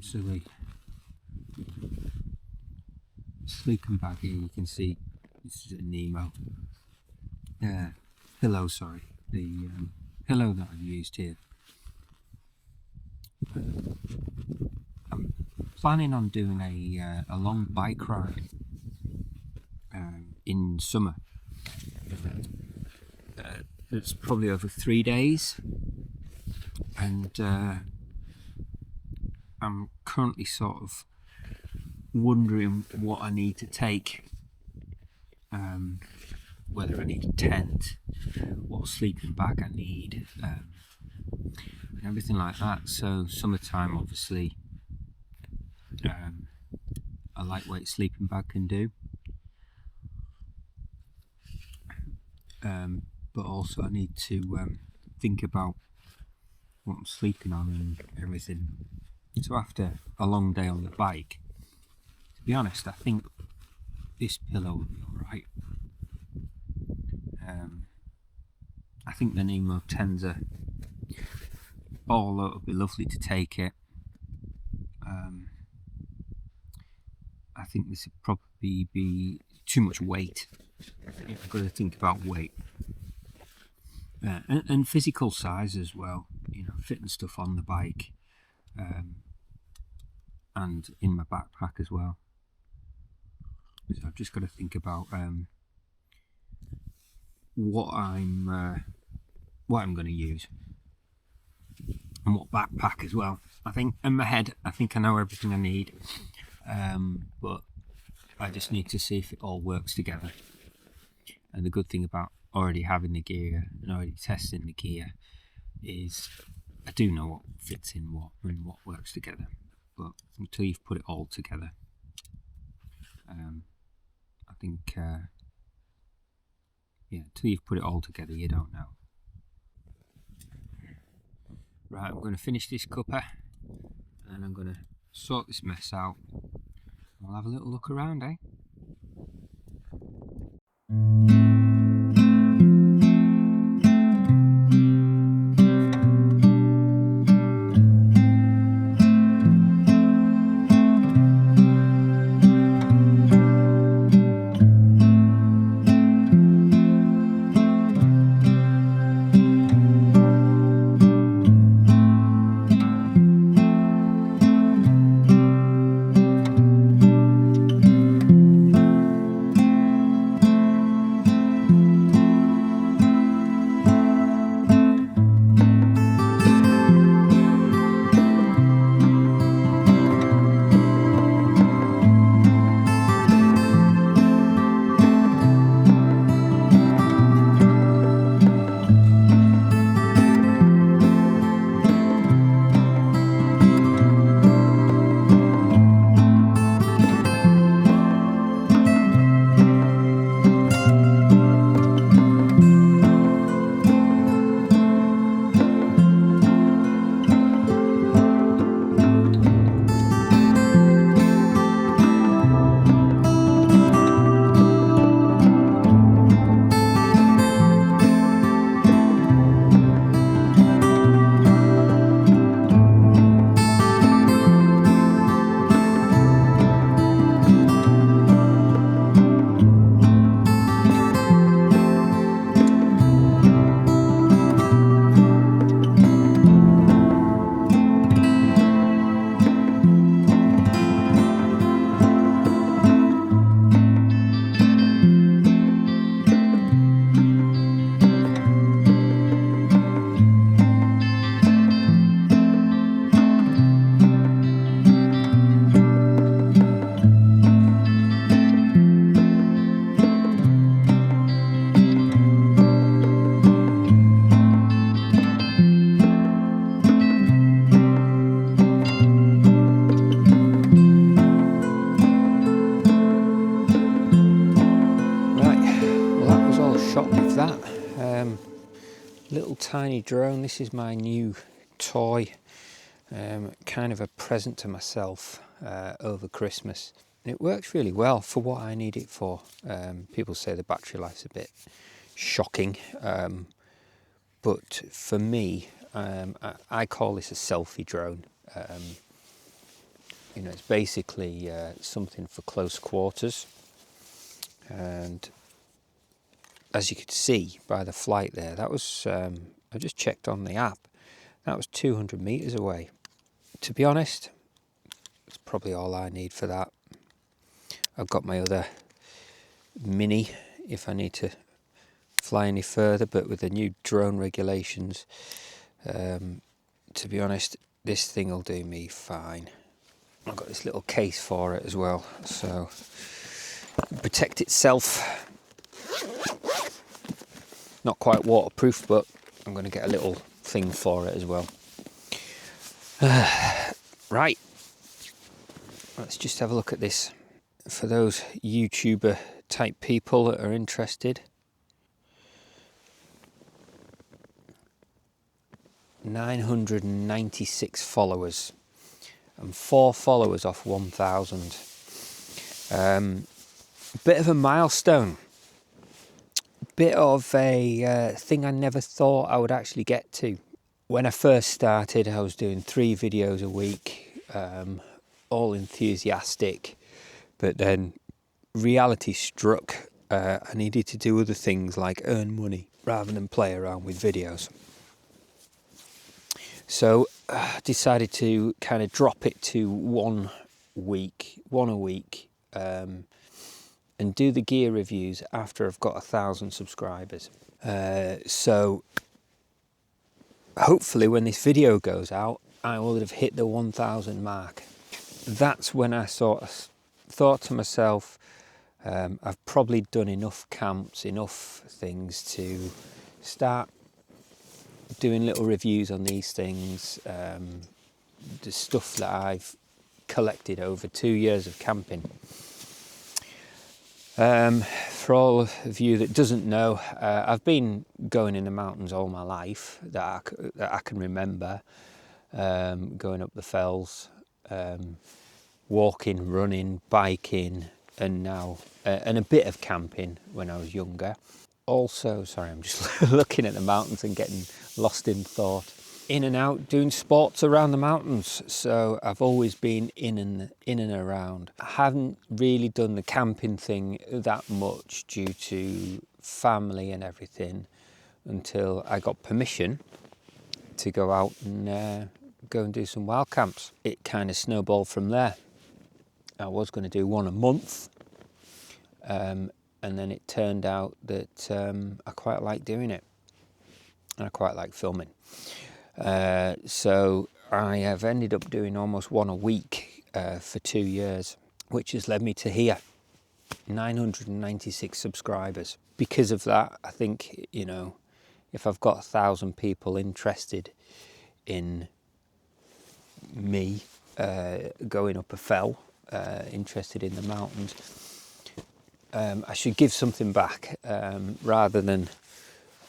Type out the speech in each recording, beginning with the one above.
So the sleeping bag here, you can see this is a Nemo pillow. Sorry, the pillow that I've used here. I'm planning on doing a long bike ride in summer. It's probably over 3 days, and I'm currently sort of wondering what I need to take, whether I need a tent, what sleeping bag I need, and everything like that. So summertime, obviously, a lightweight sleeping bag can do, but also I need to think about what I'm sleeping on and everything. So after a long day on the bike, to be honest, I think this pillow will be alright. I think the Nemo Tenza, although it would be lovely to take it, I think this would probably be too much weight. I've got to think about weight and physical size as well. You know, fitting stuff on the bike and in my backpack as well. So I've just got to think about what I'm going to use and what backpack as well. I think in my head, I think I know everything I need, but I just need to see if it all works together. And the good thing about already having the gear and already testing the gear is I do know what fits in what and what works together. But until you've put it all together, I think until you've put it all together, you don't know. Right, I'm going to finish this cuppa and I'm going to sort this mess out. We'll have a little look around, eh? Little tiny drone. This is my new toy, kind of a present to myself over Christmas. It works really well for what I need it for. People say the battery life's a bit shocking, but for me, I call this a selfie drone. You know, it's basically something for close quarters. And as you could see by the flight there, that was, I just checked on the app, that was 200 meters away. To be honest, it's probably all I need for that. I've got my other Mini if I need to fly any further, but with the new drone regulations, to be honest, this thing will do me fine. I've got this little case for it as well, so protect itself. Not quite waterproof, but I'm going to get a little thing for it as well. Right, let's just have a look at this for those YouTuber type people that are interested. 996 followers and 4 followers off 1,000. Bit of a milestone. Bit of a thing I never thought I would actually get to. When I first started, I was doing 3 videos a week, all enthusiastic, but then reality struck. I needed to do other things like earn money rather than play around with videos. So I decided to kind of drop it to one a week, and do the gear reviews after I've got 1,000 subscribers. So hopefully when this video goes out, I will have hit the 1,000 mark. That's when I sort of thought to myself, I've probably done enough camps, enough things to start doing little reviews on these things, the stuff that I've collected over 2 years of camping. For all of you that doesn't know, I've been going in the mountains all my life that I can remember, going up the fells, walking, running, biking, and now and a bit of camping when I was younger. Also, sorry, I'm just looking at the mountains and getting lost in thought. In and out doing sports around the mountains, so I've always been in and around. I haven't really done the camping thing that much due to family and everything until I got permission to go out and go and do some wild camps. It kind of snowballed from there. I was going to do one a month, and then it turned out that I quite like doing it, and I quite like filming. So I have ended up doing almost one a week for 2 years, which has led me to here, 996 subscribers. Because of that, I think, you know, if I've got 1,000 people interested in me going up a fell, interested in the mountains, I should give something back rather than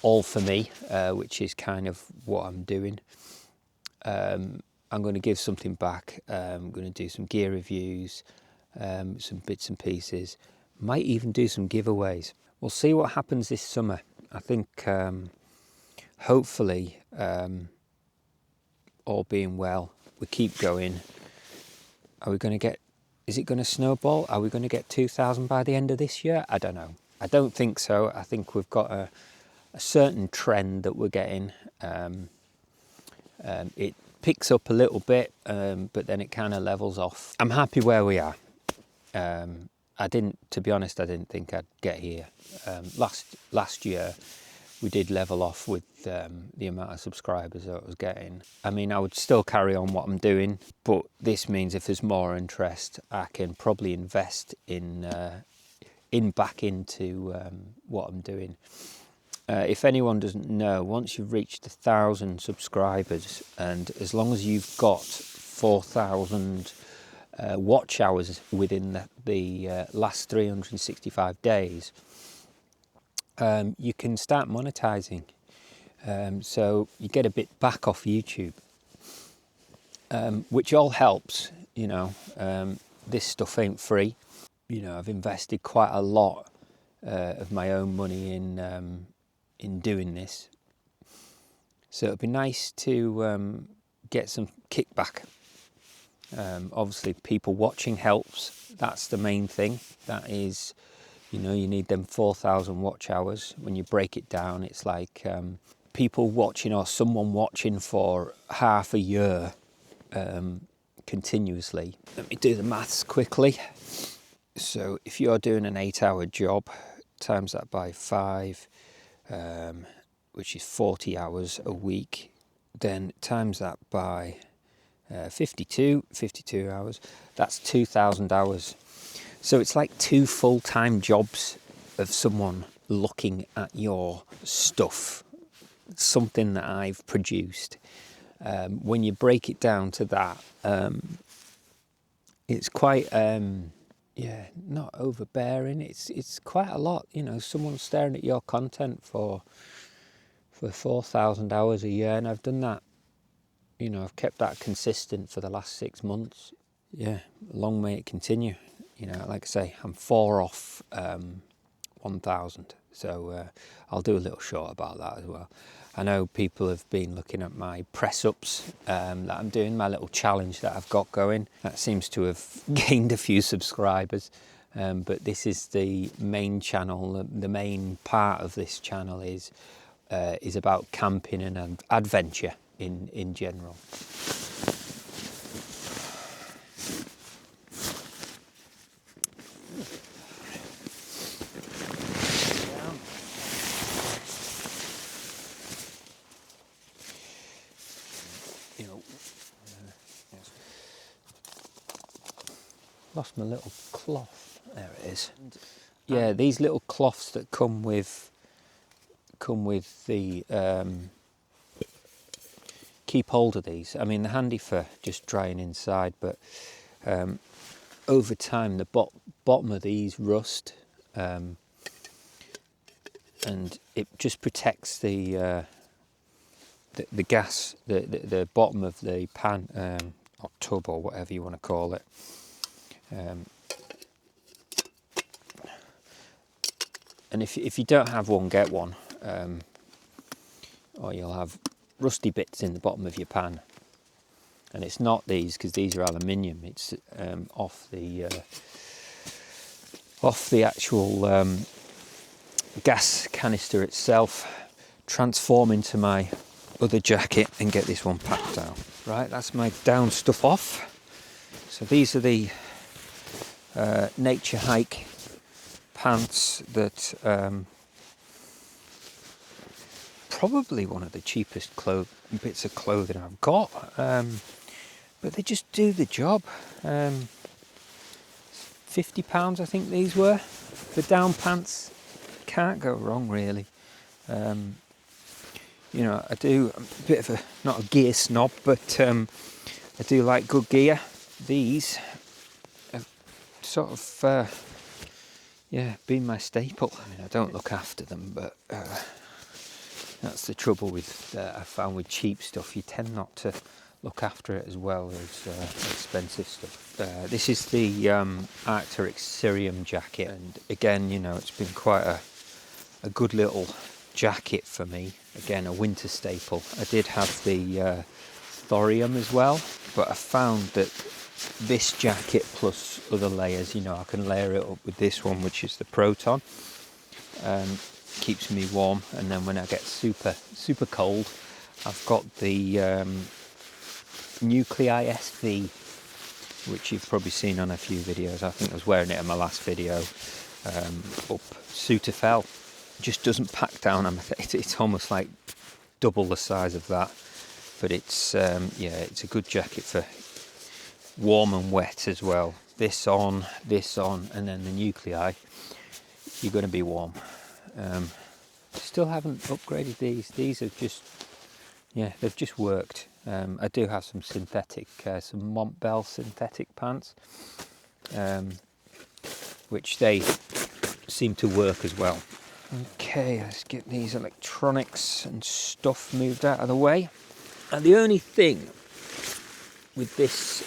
all for me, which is kind of what I'm doing. I'm going to give something back. I'm going to do some gear reviews, some bits and pieces. Might even do some giveaways. We'll see what happens this summer. I think hopefully, all being well, we keep going. Are we going to get, is it going to snowball? Are we going to get 2,000 by the end of this year? I don't know. I don't think so. I think we've got a certain trend that we're getting. It picks up a little bit, but then it kind of levels off. I'm happy where we are. To be honest, I didn't think I'd get here. Last year, we did level off with the amount of subscribers that I was getting. I mean, I would still carry on what I'm doing, but this means if there's more interest, I can probably invest back into what I'm doing. If anyone doesn't know, once you've reached 1,000 subscribers, and as long as you've got 4,000 watch hours within the last 365 days, you can start monetizing. So you get a bit back off YouTube, which all helps, you know. This stuff ain't free. You know, I've invested quite a lot of my own money in doing this. So it'd be nice to get some kickback. Obviously people watching helps, that's the main thing. That is, you know, you need them 4,000 watch hours. When you break it down, it's like people watching or someone watching for half a year continuously. Let me do the maths quickly. So if you're doing an 8-hour job, times that by 5, which is 40 hours a week, then times that by 52 hours, that's 2,000 hours. So it's like 2 full-time jobs of someone looking at your stuff, something that I've produced. When you break it down to that, it's quite, not overbearing. It's quite a lot, you know. Someone staring at your content for 4,000 hours a year, and I've done that. You know, I've kept that consistent for the last 6 months. Yeah, long may it continue. You know, like I say, I'm 4 off 1,000. So I'll do a little short about that as well. I know people have been looking at my press-ups that I'm doing, my little challenge that I've got going. That seems to have gained a few subscribers. But this is the main channel. The main part of this channel is about camping and adventure in general. You know, yes. Lost my little cloth. There it is. Yeah, these little cloths that come with the keep hold of these. I mean, they're handy for just drying inside, but over time the bottom of these rust, and it just protects the gas, the bottom of the pan or tub or whatever you want to call it. And if you don't have one, get one, or you'll have rusty bits in the bottom of your pan. And it's not these, because these are aluminium. It's off the actual gas canister itself. Transform into my other jacket and get this one packed down. Right, that's my down stuff off. So these are the nature hike pants that probably one of the cheapest bits of clothing I've got, but they just do the job. £50 I think these were. The down pants, can't go wrong really. You know, I do a bit of not a gear snob, but I do like good gear. These have sort of been my staple. I mean, I don't look after them, but that's the trouble with I found with cheap stuff. You tend not to look after it as well as expensive stuff. This is the Arc'teryx Cerium jacket, and again, you know, it's been quite a good little jacket for me. Again, a winter staple. I did have the Thorium as well, but I found that this jacket plus other layers, you know, I can layer it up with this one, which is the Proton. Keeps me warm, and then when I get super cold, I've got the Nuclei SV, which you've probably seen on a few videos. I think I was wearing it in my last video up Sutterfell. It just doesn't pack down. It's almost like double the size of that, but it's it's a good jacket for warm and wet as well. This on, and then the Nuclei, you're going to be warm. Still haven't upgraded these. These have just, they've just worked. I do have some synthetic, some Montbell synthetic pants, which they seem to work as well. Okay, let's get these electronics and stuff moved out of the way. And the only thing with this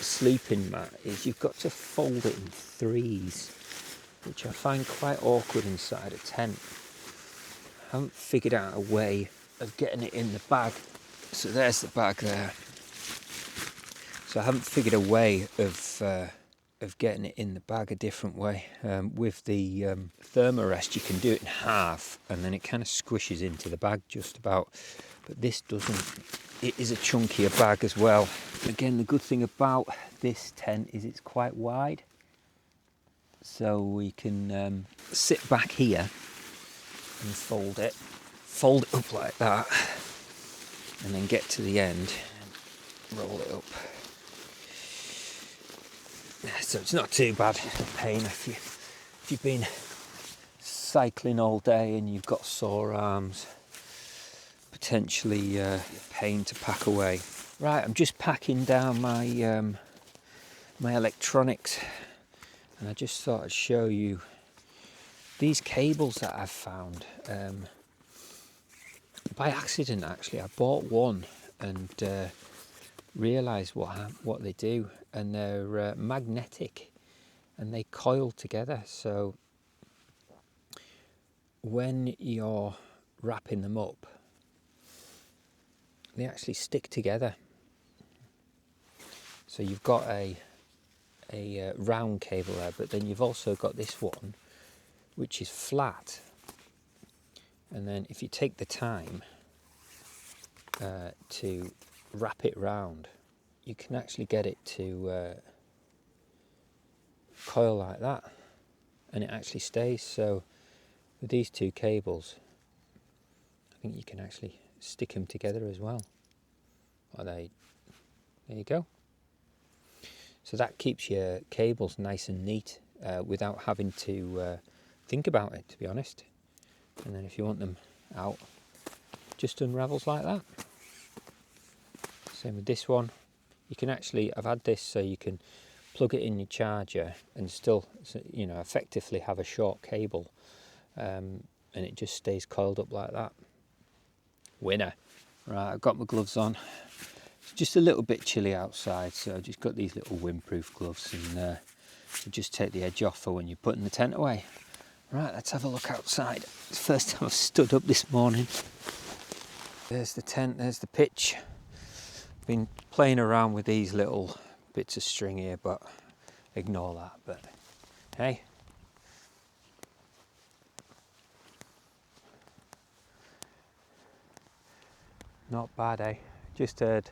sleeping mat is you've got to fold it in threes, which I find quite awkward inside a tent. I haven't figured out a way of getting it in the bag. So there's the bag there. So I haven't figured a way of getting it in the bag a different way. With the Thermarest, you can do it in half, and then it kind of squishes into the bag just about. But this doesn't. It is a chunkier bag as well. Again, the good thing about this tent is it's quite wide, so we can sit back here and fold it up like that, and then get to the end and roll it up. So it's not too bad. It's a pain if you've been cycling all day and you've got sore arms. Potentially a pain to pack away. Right, I'm just packing down my my electronics, and I just thought I'd show you these cables that I've found. By accident, actually, I bought one and realised what they do, and they're magnetic, and they coil together. So when you're wrapping them up, they actually stick together. So you've got a round cable there, but then you've also got this one which is flat, and then if you take the time to wrap it round, you can actually get it to coil like that, and it actually stays. So with these two cables, I think you can actually stick them together as well. There you go. So that keeps your cables nice and neat without having to think about it, to be honest. And then if you want them out, just unravels like that. Same with this one. You can actually, I've had this so you can plug it in your charger and still, you know, effectively have a short cable, and it just stays coiled up like that. Winner. Right, I've got my gloves on. It's just a little bit chilly outside, so I've just got these little windproof gloves, and to just take the edge off for when you're putting the tent away. Right, let's have a look outside. It's the first time I've stood up this morning. There's the tent, there's the pitch. Been playing around with these little bits of string here, but ignore that. But hey, not bad, eh? Just heard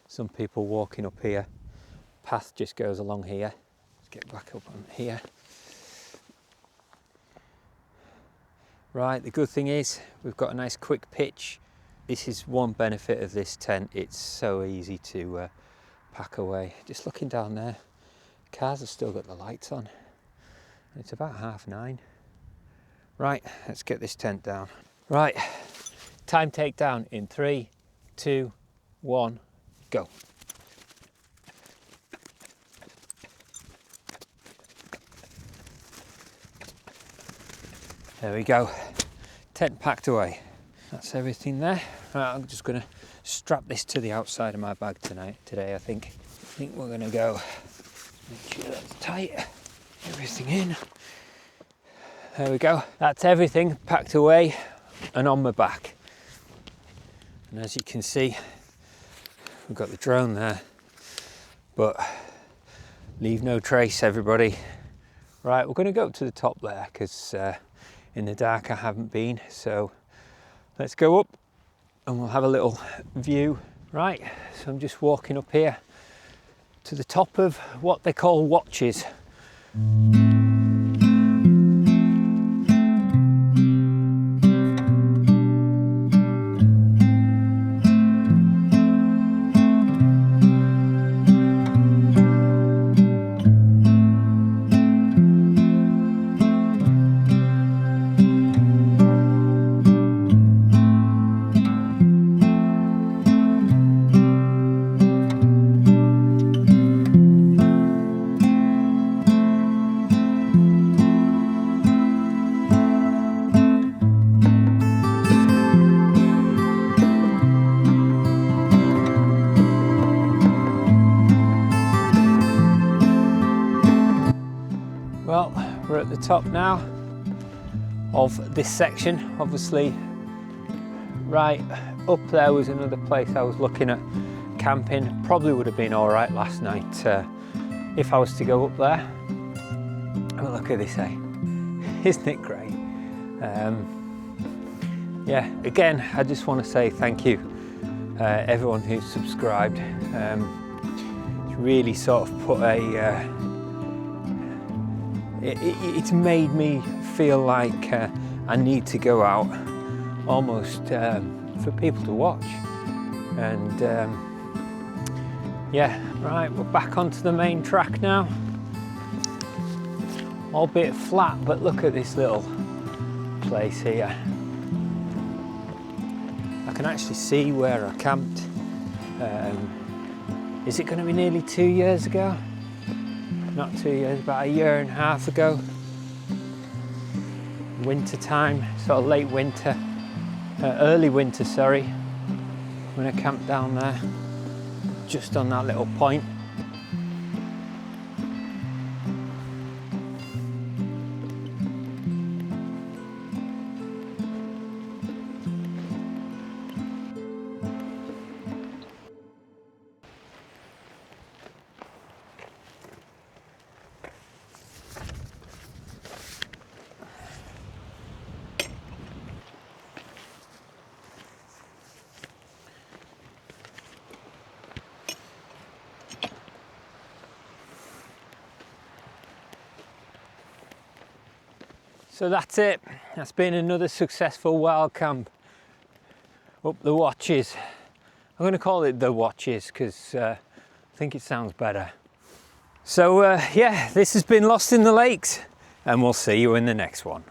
some people walking up here. Path just goes along here. Let's get back up on here. Right, the good thing is we've got a nice quick pitch. This is one benefit of this tent. It's so easy to pack away. Just looking down there, cars have still got the lights on. It's about 9:30. Right, let's get this tent down. Right, time takedown in 3, 2, 1, go. There we go, tent packed away. That's everything there. Right, I'm just gonna strap this to the outside of my bag today, I think. We're gonna go, make sure that's tight, everything in. There we go, that's everything packed away and on my back. And as you can see, we've got the drone there, but leave no trace, everybody. Right, we're gonna go up to the top there, because in the dark I haven't been, so let's go up and we'll have a little view. Right, so I'm just walking up here to the top of what they call watches. Well, we're at the top now of this section. Obviously, right up there was another place I was looking at camping. Probably would have been all right last night if I was to go up there. Oh, look at this, eh? Isn't it great? Yeah, again, I just want to say thank you, everyone who's subscribed. It's really sort of put a... it's made me feel like I need to go out almost for people to watch. And yeah, right, we're back onto the main track now. Albeit flat, but look at this little place here. I can actually see where I camped. Is it going to be nearly 2 years ago? Not 2 years, about a year and a half ago. Winter time, sort of late winter, early winter, sorry, when I camped down there, just on that little point. So that's it. That's been another successful wild camp up the Watches. I'm going to call it the Watches because I think it sounds better. So yeah, this has been Lost in the Lakes, and we'll see you in the next one.